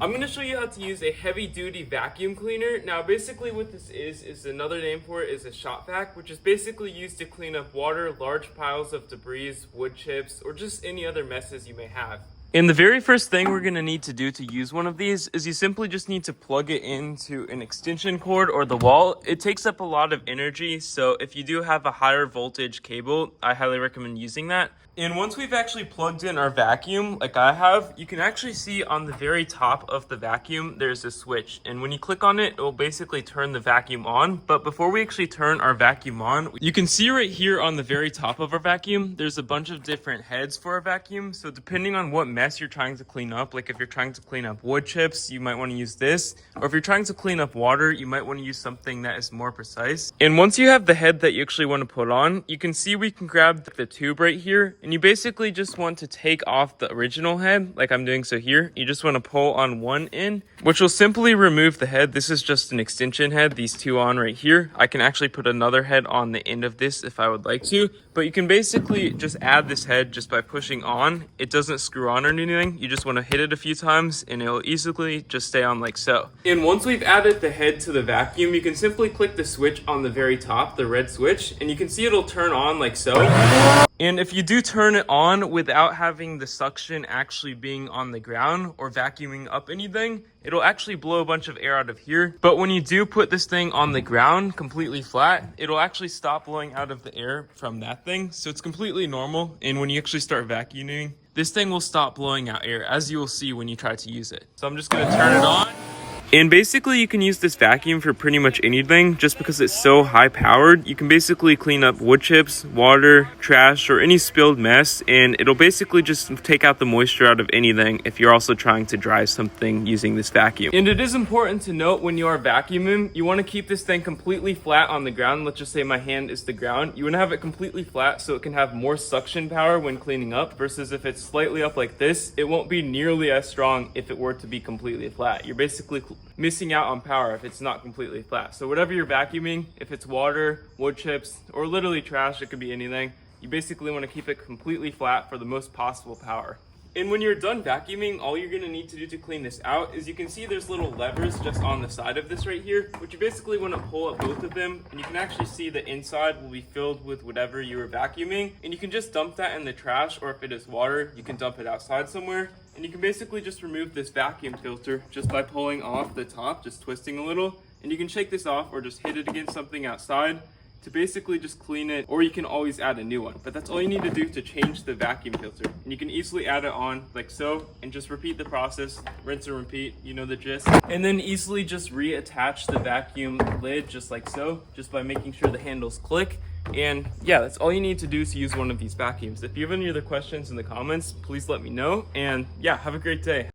I'm going to show you how to use a heavy-duty vacuum cleaner. Now, basically what this is another name for it is a shop vac, which is basically used to clean up water, large piles of debris, wood chips, or just any other messes you may have. And the very first thing we're going to need to do to use one of these is you simply just need to plug it into an extension cord or the wall. It takes up a lot of energy, so if you do have a higher voltage cable, I highly recommend using that. And once we've actually plugged in our vacuum, like I have, you can actually see on the very top of the vacuum, there's a switch. And when you click on it, it will basically turn the vacuum on. But before we actually turn our vacuum on, you can see right here on the very top of our vacuum, there's a bunch of different heads for our vacuum. So depending on what mess you're trying to clean up, like if you're trying to clean up wood chips, you might want to use this. Or if you're trying to clean up water, you might want to use something that is more precise. And once you have the head that you actually want to put on, you can see we can grab the tube right here. And you basically just want to take off the original head, like I'm doing so here. You just want to pull on one end, which will simply remove the head. This is just an extension head, these two on right here. I can actually put another head on the end of this if I would like to, but you can basically just add this head just by pushing on. It doesn't screw on or anything. You just want to hit it a few times and it'll easily just stay on like so. And once we've added the head to the vacuum, you can simply click the switch on the very top, the red switch, and you can see it'll turn on like so. And if you do turn it on without having the suction actually being on the ground or vacuuming up anything, it'll actually blow a bunch of air out of here. But when you do put this thing on the ground completely flat, it'll actually stop blowing out of the air from that thing. So it's completely normal. And when you actually start vacuuming, this thing will stop blowing out air, as you will see when you try to use it. So I'm just gonna turn it on. And basically you can use this vacuum for pretty much anything just because it's so high powered. You can basically clean up wood chips, water, trash, or any spilled mess, and it'll basically just take out the moisture out of anything if you're also trying to dry something using this vacuum. And it is important to note when you are vacuuming, you want to keep this thing completely flat on the ground. Let's just say my hand is the ground. You want to have it completely flat so it can have more suction power when cleaning up, versus if it's slightly up like this, it won't be nearly as strong if it were to be completely flat. You're basically missing out on power if it's not completely flat. So whatever you're vacuuming, if it's water, wood chips, or literally trash, it could be anything, you basically want to keep it completely flat for the most possible power. And when you're done vacuuming, all you're going to need to do to clean this out is you can see there's little levers just on the side of this right here, which you basically want to pull up both of them, and you can actually see the inside will be filled with whatever you were vacuuming, and you can just dump that in the trash, or if it is water, you can dump it outside somewhere. And you can basically just remove this vacuum filter just by pulling off the top, just twisting a little, and you can shake this off or just hit it against something outside to basically just clean it, or you can always add a new one. But that's all you need to do to change the vacuum filter. And you can easily add it on like so, and just repeat the process, rinse and repeat, you know the gist. And then easily just reattach the vacuum lid just like so, just by making sure the handles click. And yeah, that's all you need to do to use one of these vacuums. If you have any other questions in the comments, please let me know. And yeah, have a great day.